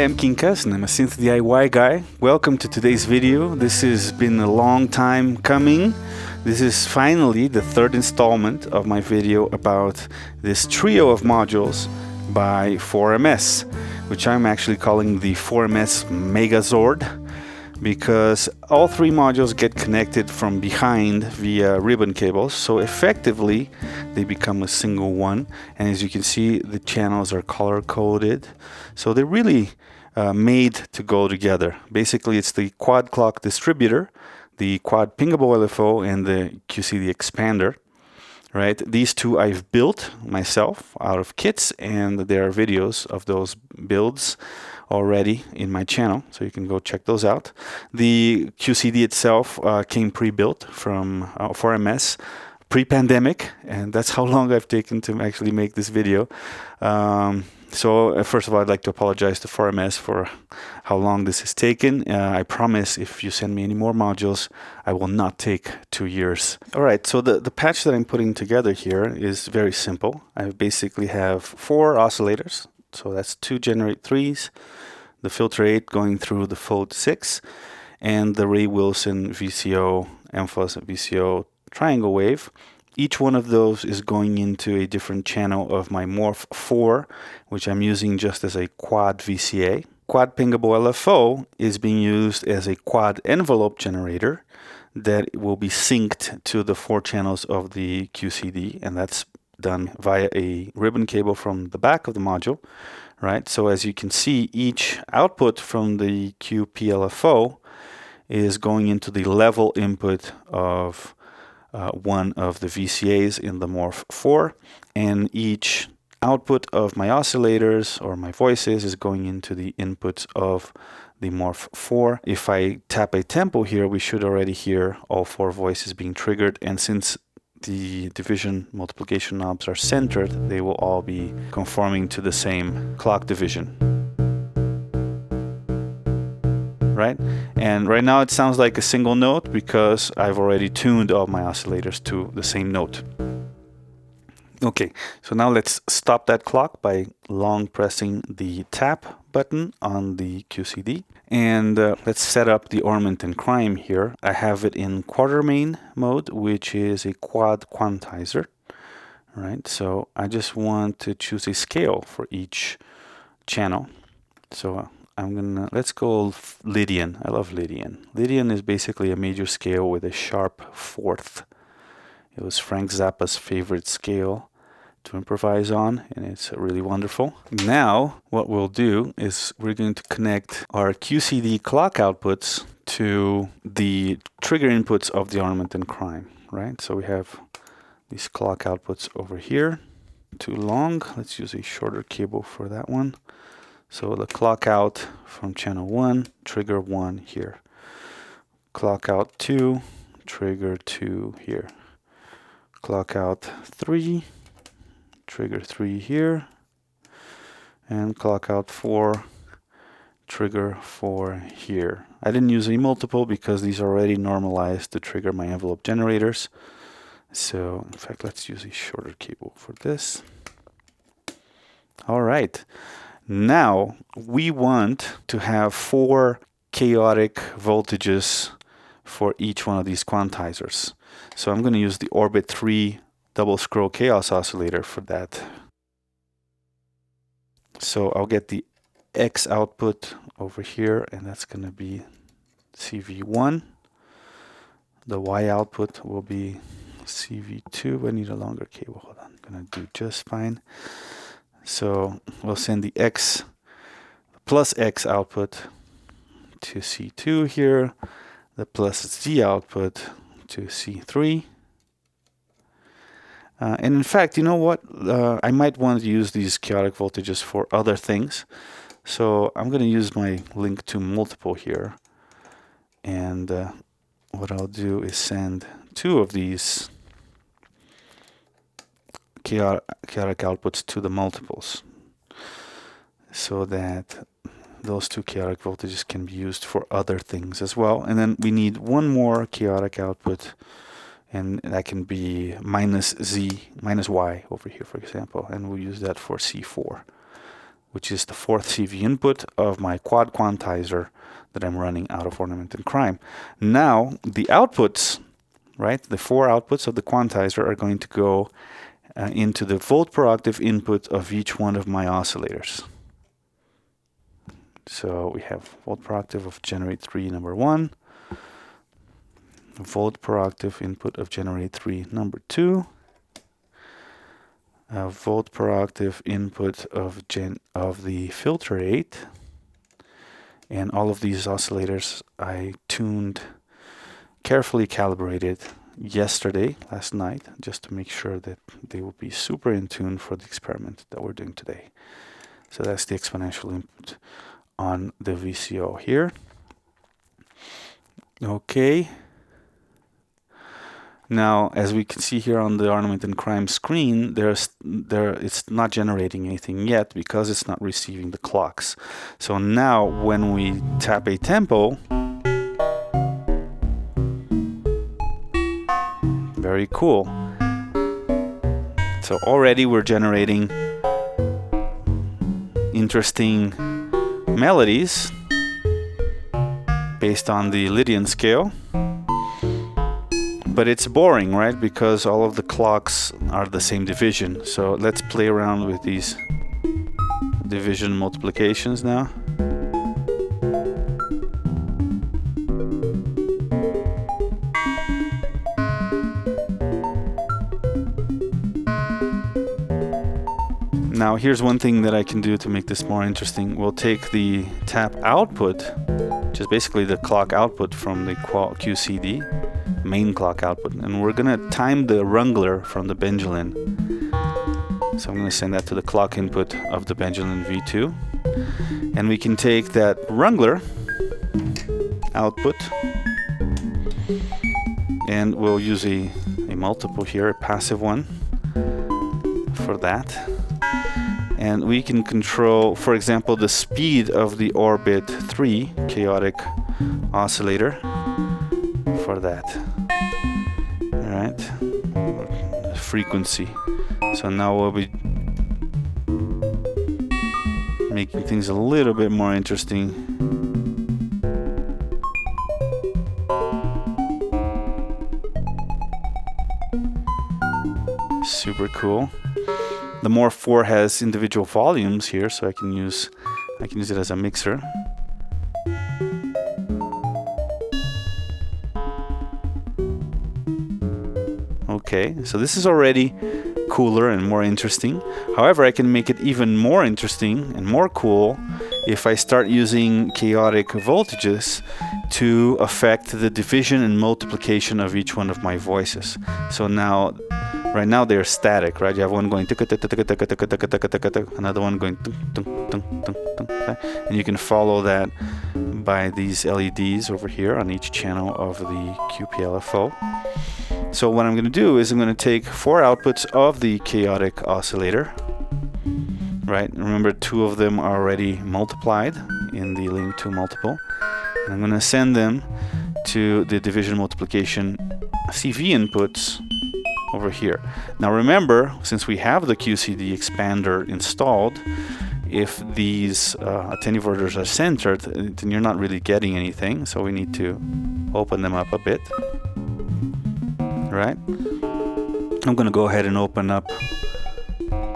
I'm Quincas and I'm a synth DIY guy. Welcome to today's video. This has been a long time coming. This is finally the third installment of my video about this trio of modules by 4MS, which I'm actually calling the 4MS Megazord, because all three modules get connected from behind via ribbon cables, so effectively they become a single one. And as you can see, the channels are color coded, so they're really made to go together. Basically, it's the quad clock distributor, the quad pingable LFO, and the QCD Expander. Right, these two I've built myself out of kits, and there are videos of those builds already in my channel, so you can go check those out. The QCD itself came pre-built from 4MS pre-pandemic, and that's how long I've taken to actually make this video. So first of all, I'd like to apologize to 4MS for how long this has taken. I promise if you send me any more modules, I will not take 2 years. All right, so the patch that I'm putting together here is very simple. I basically have 4 oscillators. So that's 2 Generate 3s, the Filter 8 going through the Fold 6, and the Ray Wilson VCO, Emphas VCO triangle wave. Each one of those is going into a different channel of my Morph 4, which I'm using just as a quad VCA. Quad pingable LFO is being used as a quad envelope generator that will be synced to the 4 channels of the QCD, and that's done via a ribbon cable from the back of the module, right? So as you can see, each output from the QPLFO is going into the level input of one of the VCAs in the Morph 4, and each output of my oscillators or my voices is going into the inputs of the Morph 4. If I tap a tempo here, we should already hear all 4 voices being triggered, and since the division multiplication knobs are centered, they will all be conforming to the same clock division. Right? And right now it sounds like a single note because I've already tuned all my oscillators to the same note. Okay, so now let's stop that clock by long pressing the tap button on the QCD. And let's set up the ornament and crime here. I have it in Quartermain mode, which is a quad quantizer. Right, so I just want to choose a scale for each channel. So I'm gonna, let's go Lydian. I love Lydian. Lydian is basically a major scale with a sharp fourth. It was Frank Zappa's favorite scale to improvise on, and it's really wonderful. Now, what we'll do is we're going to connect our QCD clock outputs to the trigger inputs of the ornament and crime, right? So we have these clock outputs over here. Too long. Let's use a shorter cable for that one. So the clock out from channel 1, trigger 1 here. Clock out 2, trigger 2 here. Clock out 3, trigger 3 here. And clock out 4, trigger 4 here. I didn't use a multiple because these are already normalized to trigger my envelope generators. So in fact, let's use a shorter cable for this. All right. Now we want to have 4 chaotic voltages for each one of these quantizers. So I'm going to use the Orbit 3 double scroll chaos oscillator for that. So I'll get the X output over here, and that's going to be CV1. The Y output will be CV2. I need a longer cable. Hold on. I'm going to do just fine. So we'll send the X plus X output to C2 here, the plus Z output to C3. And in fact, you know what? I might want to use these chaotic voltages for other things. So I'm going to use my link to multiple here. And what I'll do is send 2 of these chaotic outputs to the multiples, so that those 2 chaotic voltages can be used for other things as well. And then we need 1 more chaotic output, and that can be minus Z, minus Y over here, for example, and we'll use that for C4. which is the fourth CV input of my quad quantizer that I'm running out of Ornament and Crime. Now, the outputs, right, the 4 outputs of the quantizer are going to go into the volt per octave input of each one of my oscillators. So we have volt per octave of Generate 3 number 1, volt per octave input of Generate 3 number 2, volt per octave input of the filter 8, and all of these oscillators I tuned, carefully calibrated last night, just to make sure that they will be super in tune for the experiment that we're doing today. So that's the exponential input on the VCO here. Okay. Now, as we can see here on the Ornament and Crime screen, it's not generating anything yet because it's not receiving the clocks. So now, when we tap a tempo, very cool. So already we're generating interesting melodies based on the Lydian scale. But it's boring, right? Because all of the clocks are the same division. So let's play around with these division multiplications now. Now here's one thing that I can do to make this more interesting. We'll take the tap output, which is basically the clock output from the QCD, main clock output, and we're gonna time the wrangler from the Benjamin. So I'm gonna send that to the clock input of the Benjamin V2. And we can take that wrangler output and we'll use a multiple here, a passive one for that. And we can control, for example, the speed of the orbit 3 chaotic oscillator for that. All right, frequency. So now we'll be making things a little bit more interesting. Super cool. The More 4 has individual volumes here, so I can use it as a mixer. Okay, so this is already cooler and more interesting. However, I can make it even more interesting and more cool if I start using chaotic voltages to affect the division and multiplication of each one of my voices. So now, right now they're static, right? You have one going, another one going, and you can follow that by these LEDs over here on each channel of the QPLFO. So what I'm going to do is I'm going to take 4 outputs of the chaotic oscillator, right? Remember, 2 of them are already multiplied in the link to multiple. And I'm going to send them to the division multiplication CV inputs over here. Now remember, since we have the QCD expander installed, if these attenuators are centered, then you're not really getting anything. So we need to open them up a bit. Right? I'm going to go ahead and open up,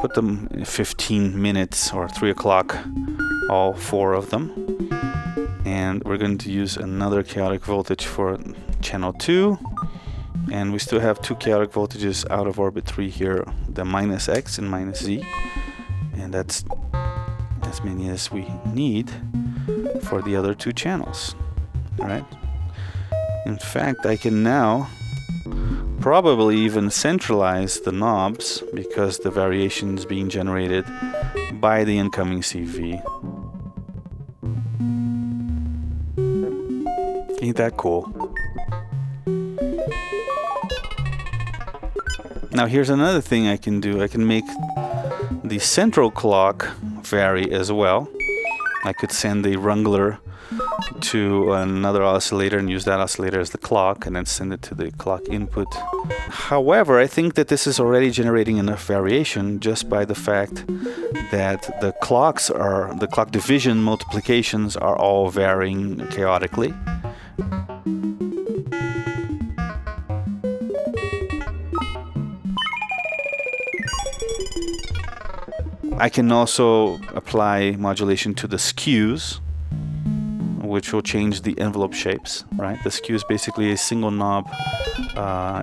put them in 15 minutes or 3 o'clock, all 4 of them. And we're going to use another chaotic voltage for channel 2. And we still have 2 chaotic voltages out of orbit 3 here, the minus X and minus Z. And that's as many as we need for the other 2 channels. All right? In fact, I can now probably even centralize the knobs because the variation is being generated by the incoming CV. Ain't that cool? Now here's another thing I can do. I can make the central clock vary as well. I could send a wrangler to another oscillator and use that oscillator as the clock, and then send it to the clock input. However, I think that this is already generating enough variation just by the fact that the clock division multiplications are all varying chaotically. I can also apply modulation to the skews, which will change the envelope shapes, right? The skew is basically a single knob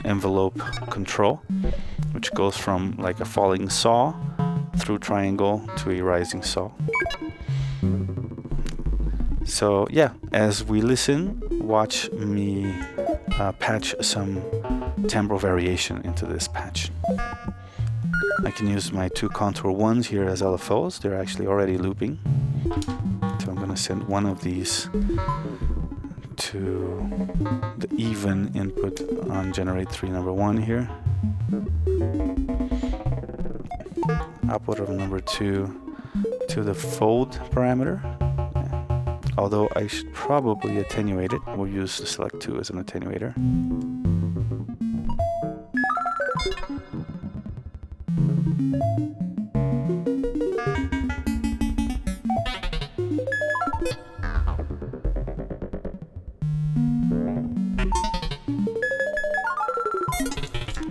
envelope control, which goes from like a falling saw through triangle to a rising saw. So yeah, as we listen, watch me patch some timbral variation into this patch. I can use my two contour ones here as LFOs. They're actually already looping. So I'm going to send one of these to the even input on generate 3 number 1 here. Output of number 2 to the fold parameter. Yeah. Although I should probably attenuate it. We'll use the select 2 as an attenuator.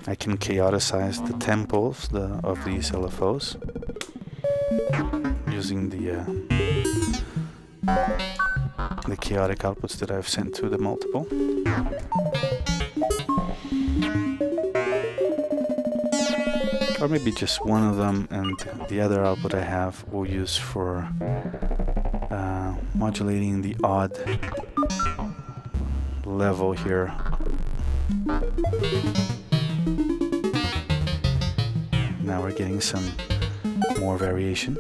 I can chaoticize the tempos of these LFOs using the chaotic outputs that I've sent to the multiple. Or maybe just one of them, and the other output I have we'll use for modulating the odd level here. Now we're getting some more variation.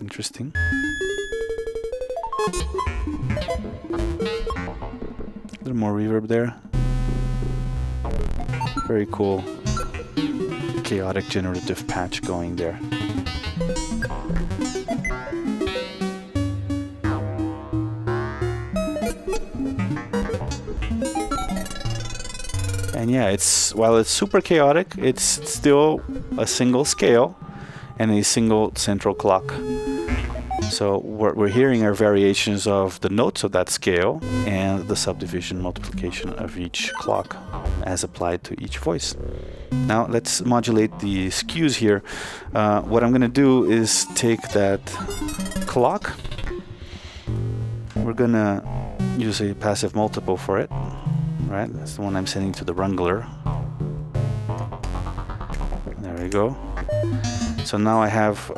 Interesting. A little more reverb there. Very cool. Chaotic generative patch going there. And yeah, while it's super chaotic, it's still a single scale and a single central clock. So what we're hearing are variations of the notes of that scale and the subdivision multiplication of each clock as applied to each voice. Now let's modulate the skews here. What I'm going to do is take that clock. We're going to use a passive multiple for it. Right, that's the one I'm sending to the wrangler. There we go. So now I have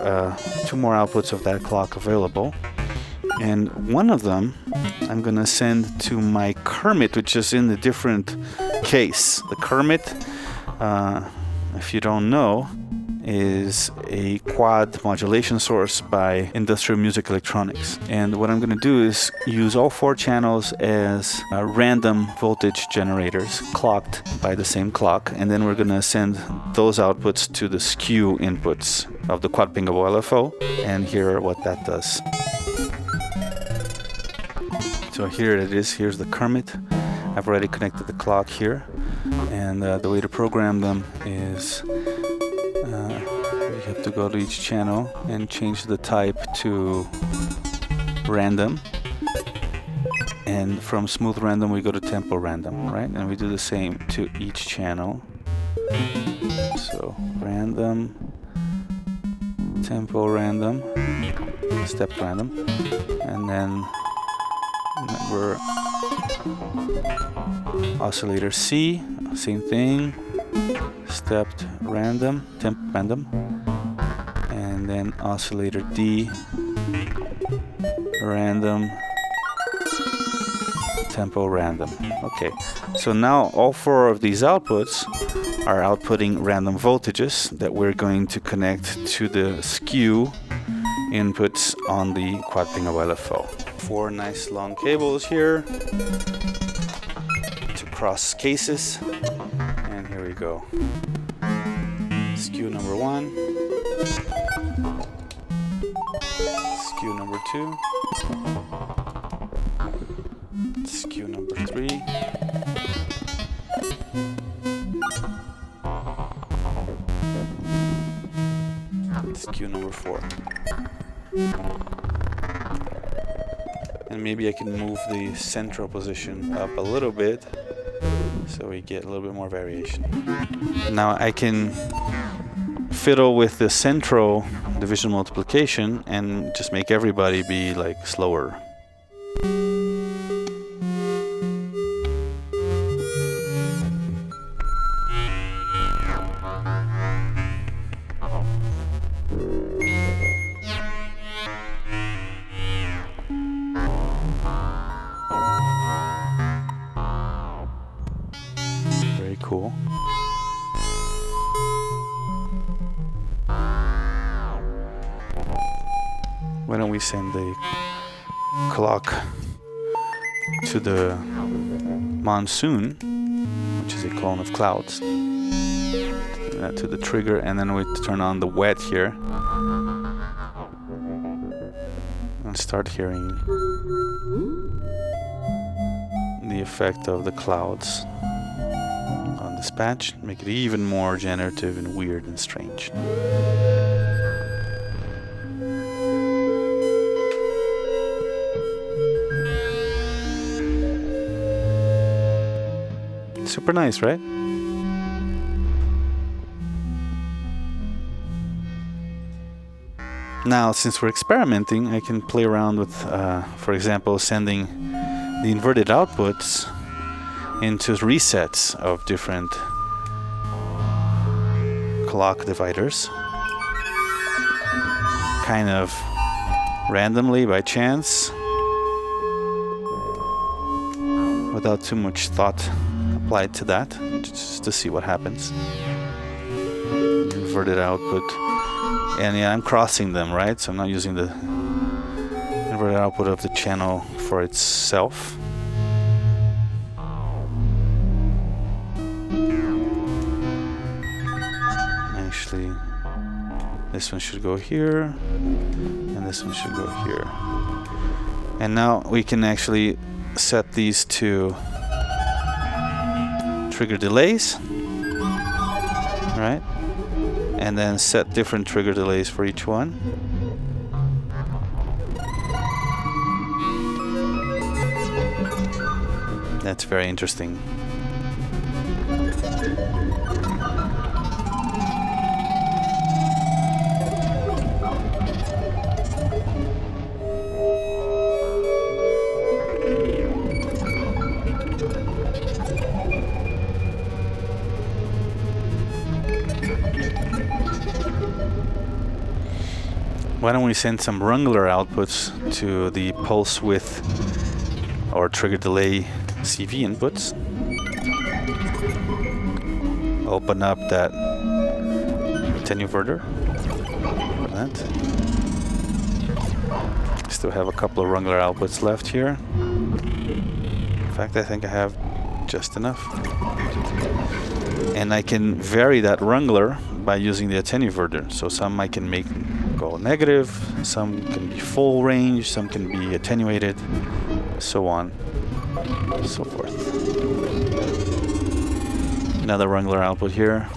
2 more outputs of that clock available. And one of them I'm going to send to my Kermit, which is in a different case. The Kermit, if you don't know, is a quad modulation source by Industrial Music Electronics. And what I'm going to do is use all 4 channels as random voltage generators clocked by the same clock, and then we're going to send those outputs to the skew inputs of the quad QPLFO and hear what that does. So here it is. Here's the Kermit. I've already connected the clock here, and the way to program them is you have to go to each channel and change the type to random, and from smooth random we go to tempo random, right? And we do the same to each channel. So random, tempo random, step random, and then remember oscillator C, same thing, stepped random, temp random, and then oscillator D, random, tempo random. Okay, so now all 4 of these outputs are outputting random voltages that we're going to connect to the skew inputs on the quad QPLFO. 4 nice long cables here to cross cases, and here we go. Skew number 1, skew number 2, 3. It's cue number 4. And maybe I can move the central position up a little bit so we get a little bit more variation. Now I can fiddle with the central division multiplication and just make everybody be like slower. Very cool. Why don't we send the clock to the monsoon, which is a clone of clouds, to the trigger, and then we turn on the wet here and start hearing the effect of the clouds on this patch, make it even more generative and weird and strange. Super nice, right? Now, since we're experimenting, I can play around with, for example, sending the inverted outputs into resets of different clock dividers, kind of randomly by chance, without too much thought applied to that, just to see what happens. Inverted output, and yeah, I'm crossing them, right? So I'm not using the inverted output of the channel for itself. Actually, this one should go here, and this one should go here. And now we can actually set these to trigger delays, right? And then set different trigger delays for each one. That's very interesting. Why don't we send some wrangler outputs to the pulse width or trigger delay CV inputs. Open up that attenuverter for that. Still have a couple of wrangler outputs left here. In fact, I think I have just enough. And I can vary that wrangler by using the attenuverter. So some I can make go negative, some can be full range, some can be attenuated, so on and so forth. Another wrangler output here.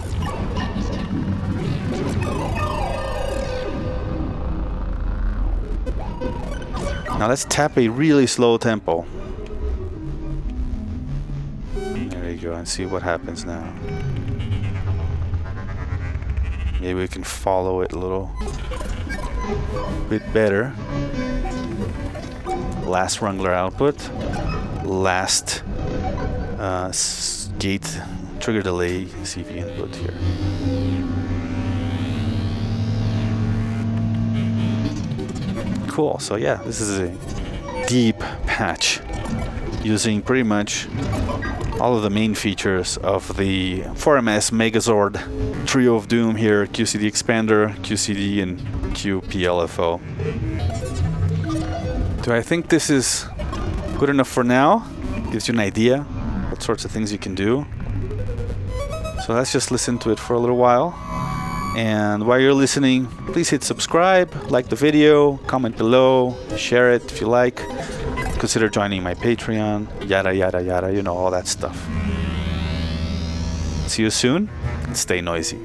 Now let's tap a really slow tempo. There you go, and see what happens now. Maybe we can follow it a little bit better. Last wrangler output, last gate trigger delay CV input here. Cool, so yeah, this is a deep patch using pretty much all of the main features of the 4MS Megazord trio of doom here: QCD Expander, QCD, and QPLFO. Do I think this is good enough for now? Gives you an idea what sorts of things you can do. So let's just listen to it for a little while. And while you're listening, please hit subscribe, like the video, comment below, share it if you like. Consider joining my Patreon, yada yada yada, you know, all that stuff. See you soon. Stay noisy.